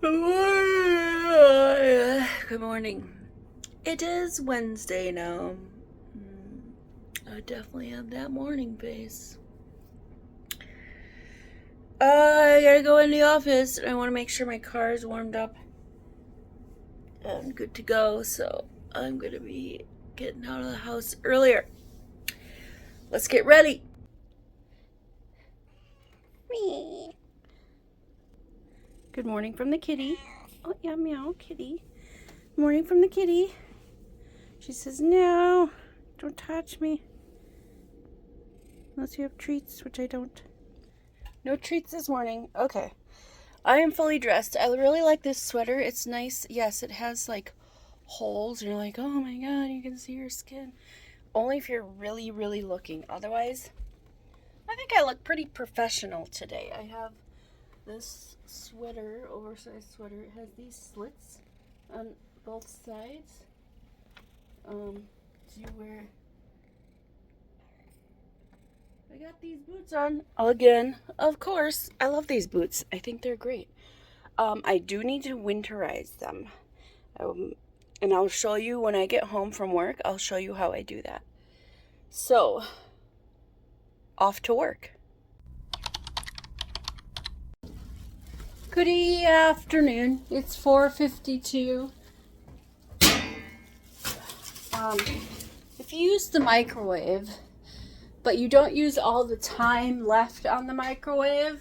Good morning. It is Wednesday now. I definitely have that morning face. I gotta go in the office. I want to make sure my car is warmed up and good to go, so I'm gonna be getting out of the house earlier. Let's get ready. Good morning from the kitty. Oh, yeah, meow, kitty. Morning from the kitty. She says, no, don't touch me. Unless you have treats, which I don't. No treats this morning. Okay. I am fully dressed. I really like this sweater. It's nice. Yes, it has like holes. And you're like, oh my god, you can see your skin. Only if you're really, really looking. Otherwise, I think I look pretty professional today. I have this sweater, oversized sweater. It has these slits on both sides. Do you wear... I got these boots on again. Of course, I love these boots. I think they're great. I do need to winterize them. And I'll show you when I get home from work. I'll show you how I do that. So, off to work. Good afternoon. It's 4:52. If you use the microwave, but you don't use all the time left on the microwave,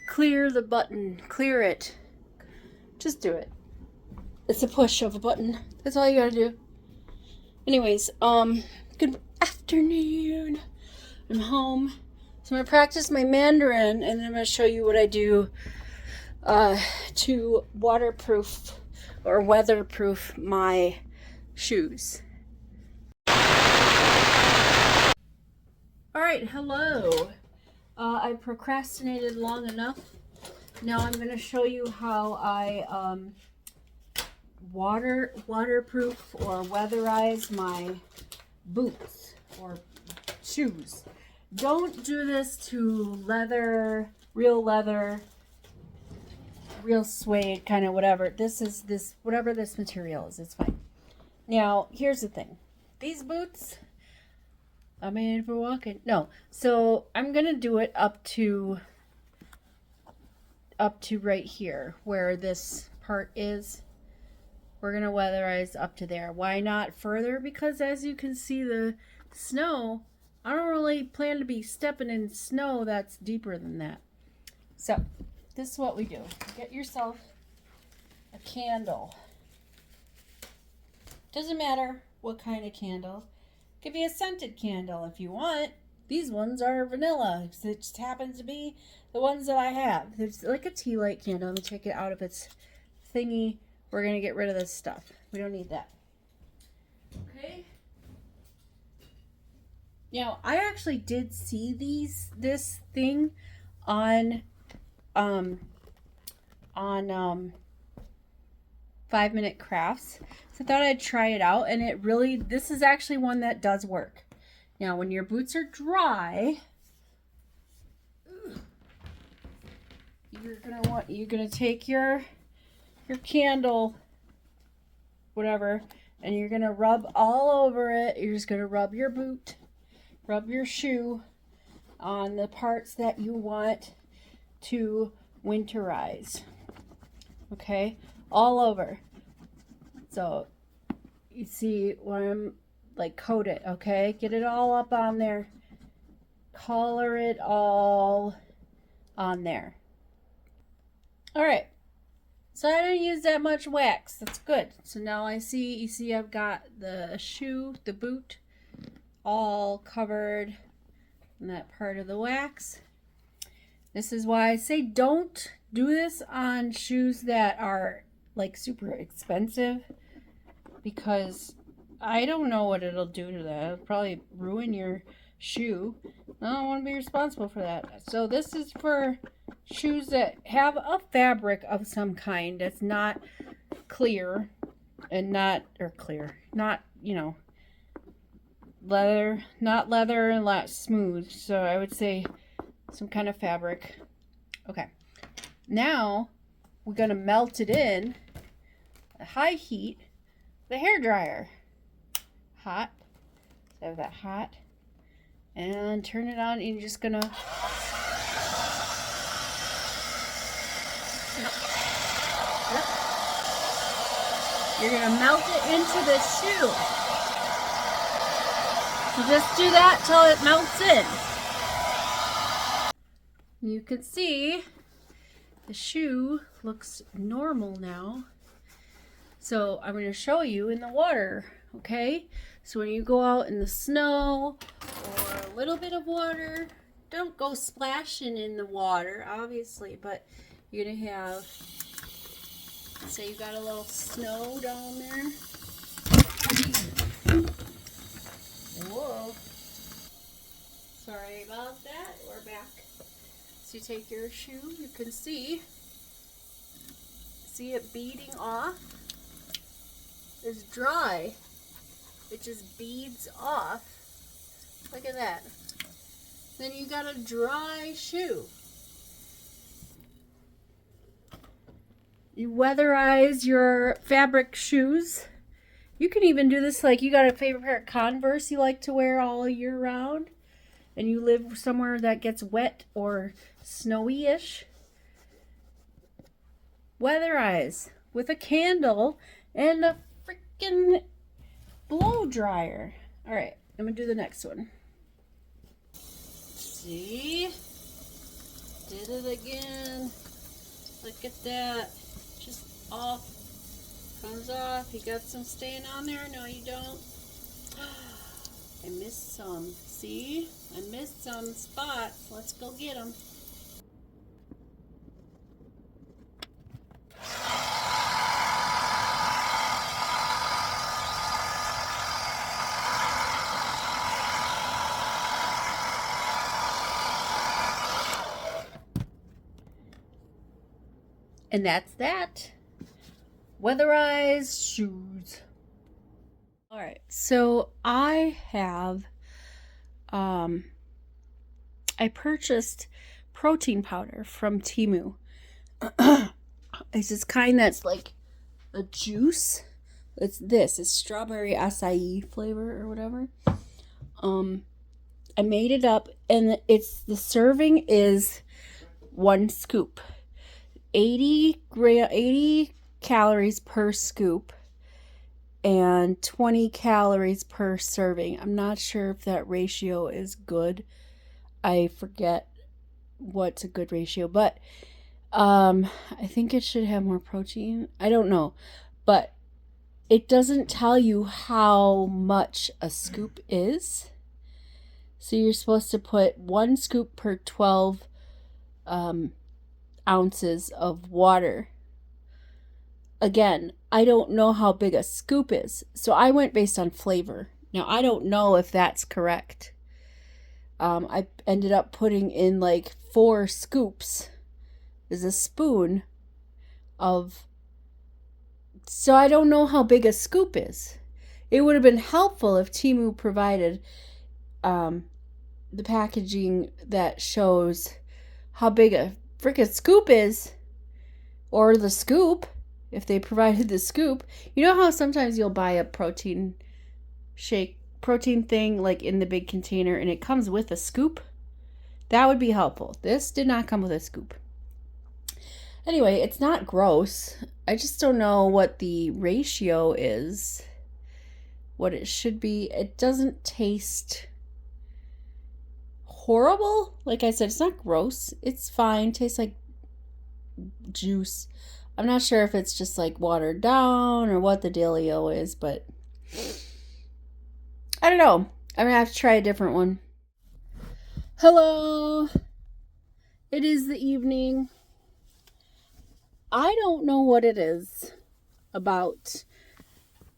clear the button. Clear it. Just do it. It's a push of a button. That's all you gotta do. Anyways, good afternoon. I'm home. So I'm gonna practice my Mandarin, and then I'm gonna show you what I do to waterproof or weatherproof my shoes. Alright, hello. I procrastinated long enough. Now I'm going to show you how I waterproof or weatherize my boots or shoes. Don't do this to leather, real suede, kind of whatever. Whatever this material is, it's fine. Now, here's the thing. These boots, I made for walking. No, so I'm gonna do it up to right here where this part is. We're gonna weatherize up to there. Why not further? Because as you can see, the snow, I don't really plan to be stepping in snow that's deeper than that. So this is what we do. Get yourself a candle. Doesn't matter what kind of candle. Give you a scented candle if you want. These ones are vanilla. It just happens to be the ones that I have. There's like a tea light candle. Let me take it out of its thingy. We're going to get rid of this stuff. We don't need that. Okay. Now, I actually did see this thing on 5-Minute Crafts. So I thought I'd try it out, and this is actually one that does work. Now, when your boots are dry, you're gonna take your candle, whatever, and you're gonna rub all over it. You're just gonna rub your boot, rub your shoe on the parts that you want to winterize. Okay, all over. So you see where I'm like coat it, okay? Get it all up on there. Color it all on there. All right. So I didn't use that much wax. That's good. So now you see I've got the shoe, the boot, all covered in that part of the wax. This is why I say don't do this on shoes that are like super expensive, because I don't know what it'll do to that. It'll probably ruin your shoe. I don't want to be responsible for that. So this is for shoes that have a fabric of some kind that's not clear and not leather, not leather and smooth. So I would say some kind of fabric. Okay. Now we're going to melt it in at high heat, the hair dryer. Hot. So have that hot. And turn it on, and you're just going to melt it into the shoe. So just do that till it melts in. You can see the shoe looks normal now. So I'm going to show you in the water, okay? So when you go out in the snow or a little bit of water, don't go splashing in the water, obviously, but you're going to have, say you got a little snow down there. Whoa. Sorry about that. We're back. So you take your shoe, you can see it beading off. It's dry. It just beads off. Look at that. Then you got a dry shoe. You weatherize your fabric shoes. You can even do this like you got a favorite pair of Converse you like to wear all year round, and you live somewhere that gets wet or snowy-ish. Weatherize with a candle and a freaking blow dryer. All right, I'm gonna do the next one. See? Did it again. Look at that. Just off. Comes off. You got some stain on there? No, you don't. I missed some. See? I missed some spots. Let's go get them. And that's that. Weatherized shoes. All right, so I have, I purchased protein powder from Temu. It's this kind that's like a juice. It's strawberry acai flavor or whatever. I made it up, and the serving is 1 scoop. 80 calories per scoop and 20 calories per serving. I'm not sure if that ratio is good. I forget what's a good ratio, but I think it should have more protein. I don't know, but it doesn't tell you how much a scoop is. So you're supposed to put 1 scoop per 12 ounces of water. Again, I don't know how big a scoop is, so I went based on flavor. Now, I don't know if that's correct. I ended up putting in like 4 scoops is a spoon of, so I don't know how big a scoop is. It would have been helpful if Temu provided the packaging that shows how big a freaking scoop is, or the scoop, if they provided the scoop. You know how sometimes you'll buy a protein thing like in the big container and it comes with a scoop? That would be helpful. This did not come with a scoop. Anyway, it's not gross. I just don't know what the ratio is, what it should be. It doesn't taste horrible. Like I said, it's not gross. It's fine. Tastes like juice. I'm not sure if it's just like watered down or what the dealio is, but I don't know. I'm gonna have to try a different one. Hello. It is the evening. I don't know what it is about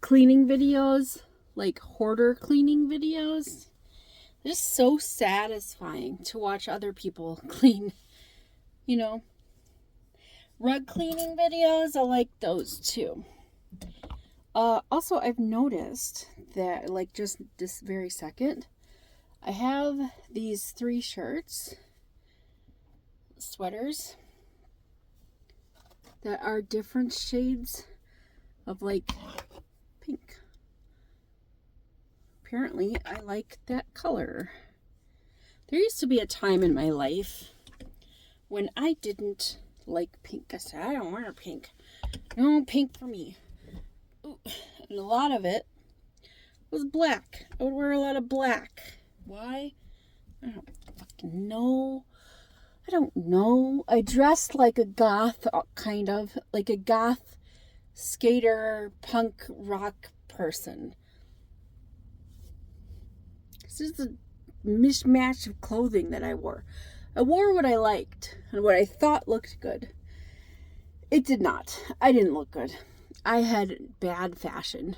cleaning videos, like hoarder cleaning videos. They're just so satisfying to watch other people clean, you know. Rug cleaning videos, I like those too. Also, I've noticed that, like, just this very second, I have these 3 sweaters, that are different shades of like pink. Apparently, I like that color. There used to be a time in my life when I didn't like pink. I said, I don't wear pink. No pink for me. Ooh. And a lot of it was black. I would wear a lot of black. Why? I don't fucking know. I don't know. I dressed like a goth, kind of. Like a goth skater, punk, rock person. This is a mishmash of clothing that I wore. I wore what I liked and what I thought looked good. It did not. I didn't look good. I had bad fashion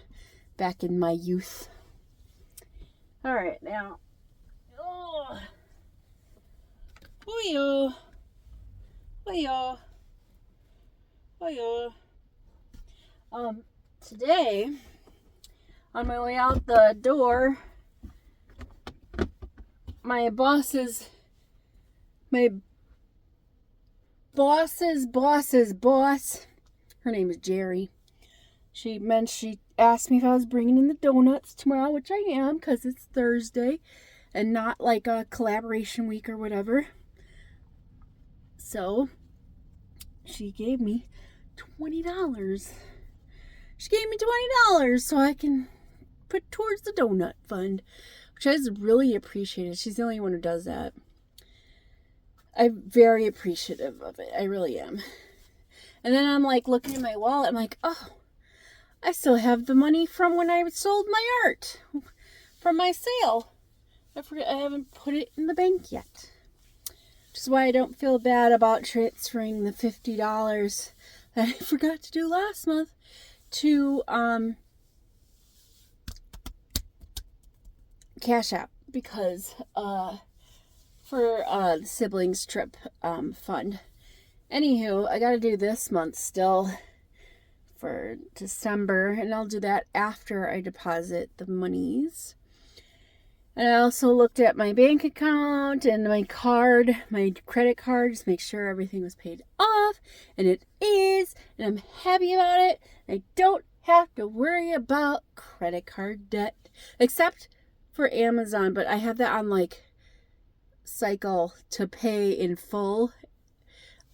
back in my youth. All right, now. Oh. Oyo. Oyo. Oyo. Today, on my way out the door, my boss's boss, her name is Jerry. She asked me if I was bringing in the donuts tomorrow, which I am, because it's Thursday and not like a collaboration week or whatever. So she gave me $20. She gave me $20 so I can put towards the donut fund, which I just really appreciated. She's the only one who does that. I'm very appreciative of it. I really am. And then I'm like looking at my wallet. I'm like, oh, I still have the money from when I sold my art from my sale. I haven't put it in the bank yet. Which is why I don't feel bad about transferring the $50 that I forgot to do last month to CashApp, because for the siblings trip fund. Anywho, I gotta do this month still for December, and I'll do that after I deposit the monies. And I also looked at my bank account and my credit card, just make sure everything was paid off, and it is, and I'm happy about it. I don't have to worry about credit card debt, except for Amazon, but I have that on like cycle to pay in full,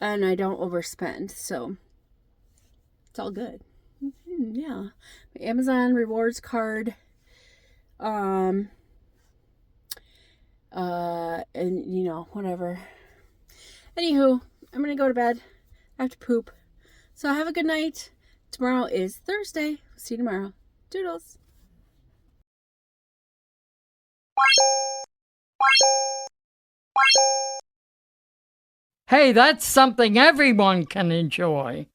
and I don't overspend, so it's all good. Yeah, my Amazon rewards card, and you know, whatever. Anywho, I'm gonna go to bed. I have to poop. So have a good night. Tomorrow is Thursday. See you tomorrow. Doodles. Hey, that's something everyone can enjoy.